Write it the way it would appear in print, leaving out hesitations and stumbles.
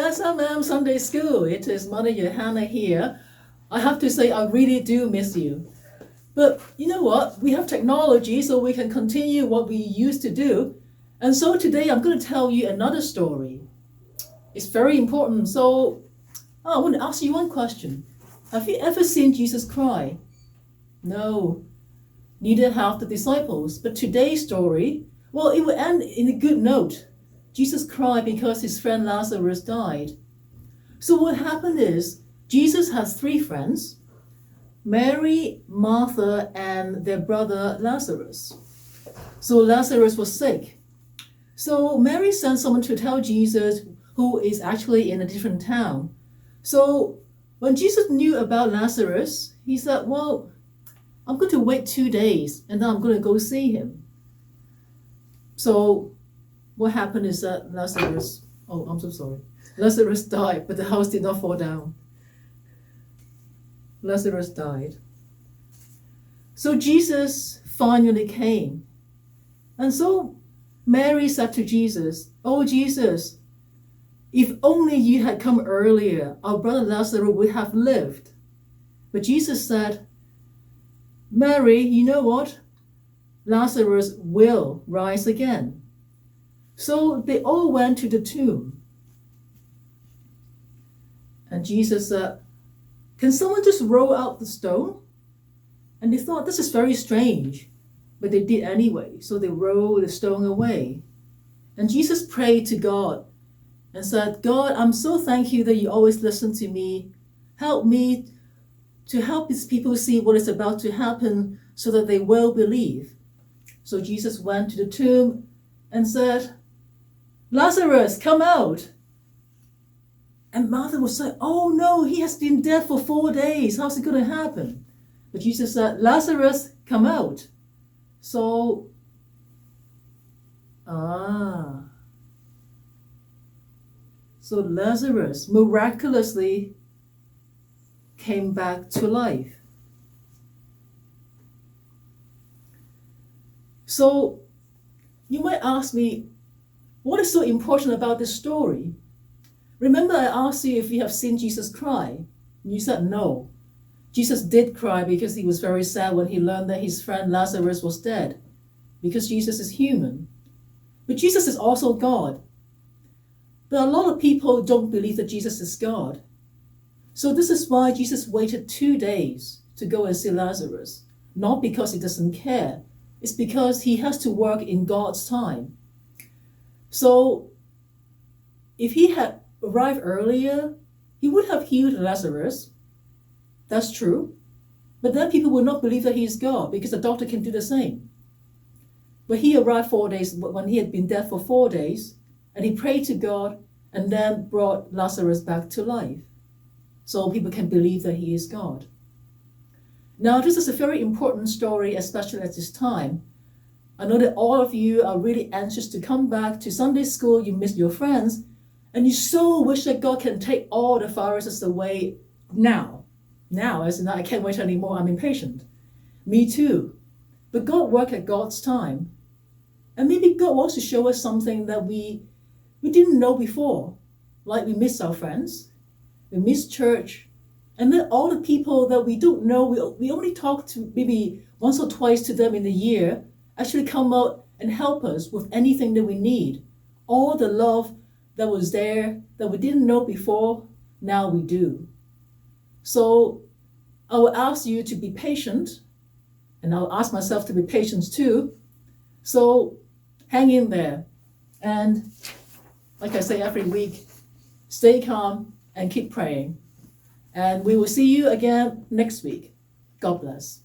SMM Sunday School. It is Mother Johanna here. I have to say I really do miss you. But you know what? We have technology so we can continue what we used to do. And so today I'm going to tell you another story. It's very important. So I want to ask you one question. Have you ever seen Jesus cry? No, neither have the disciples. But today's story, well, it will end in a good note. Jesus cried because his friend Lazarus died. So what happened is, Jesus has three friends, Mary, Martha, and their brother Lazarus. So Lazarus was sick. So Mary sent someone to tell Jesus, who is actually in a different town. So when Jesus knew about Lazarus, he said, well, I'm going to wait 2 days and then I'm going to go see him. So what happened is that Lazarus died, but the house did not fall down. Lazarus died. So Jesus finally came. And so Mary said to Jesus, oh Jesus, if only you had come earlier, our brother Lazarus would have lived. But Jesus said, Mary, you know what? Lazarus will rise again. So they all went to the tomb. And Jesus said, can someone just roll out the stone? And they thought, this is very strange. But they did anyway. So they rolled the stone away. And Jesus prayed to God and said, God, I'm so thank you that you always listen to me. Help me to help these people see what is about to happen so that they will believe. So Jesus went to the tomb and said, Lazarus, come out. And Martha was like, oh no, he has been dead for 4 days. How's it going to happen? But Jesus said, Lazarus, come out. So, so Lazarus miraculously came back to life. So, you might ask me, what is so important about this story? Remember I asked you if you have seen Jesus cry. And you said no. Jesus did cry because he was very sad when he learned that his friend Lazarus was dead. Because Jesus is human. But Jesus is also God. But a lot of people don't believe that Jesus is God. So this is why Jesus waited 2 days to go and see Lazarus. Not because he doesn't care. It's because he has to work in God's time. So if he had arrived earlier, he would have healed Lazarus. That's true. But then people will not believe that he is God because the doctor can do the same. But he arrived 4 days when he had been dead for 4 days, and he prayed to God and then brought Lazarus back to life. So people can believe that he is God. Now, this is a very important story, especially at this time. I know that all of you are really anxious to come back to Sunday school. You miss your friends, and you so wish that God can take all the viruses away now. Now, as in I can't wait anymore, I'm impatient. Me too. But God works at God's time. And maybe God wants to show us something that we didn't know before. Like we miss our friends, we miss church, and then all the people that we don't know, we only talk to maybe once or twice to them in the year, actually come out and help us with anything that we need. All the love that was there that we didn't know before, now we do. So I will ask you to be patient, and I'll ask myself to be patient too. So hang in there. And like I say every week, stay calm and keep praying. And we will see you again next week. God bless.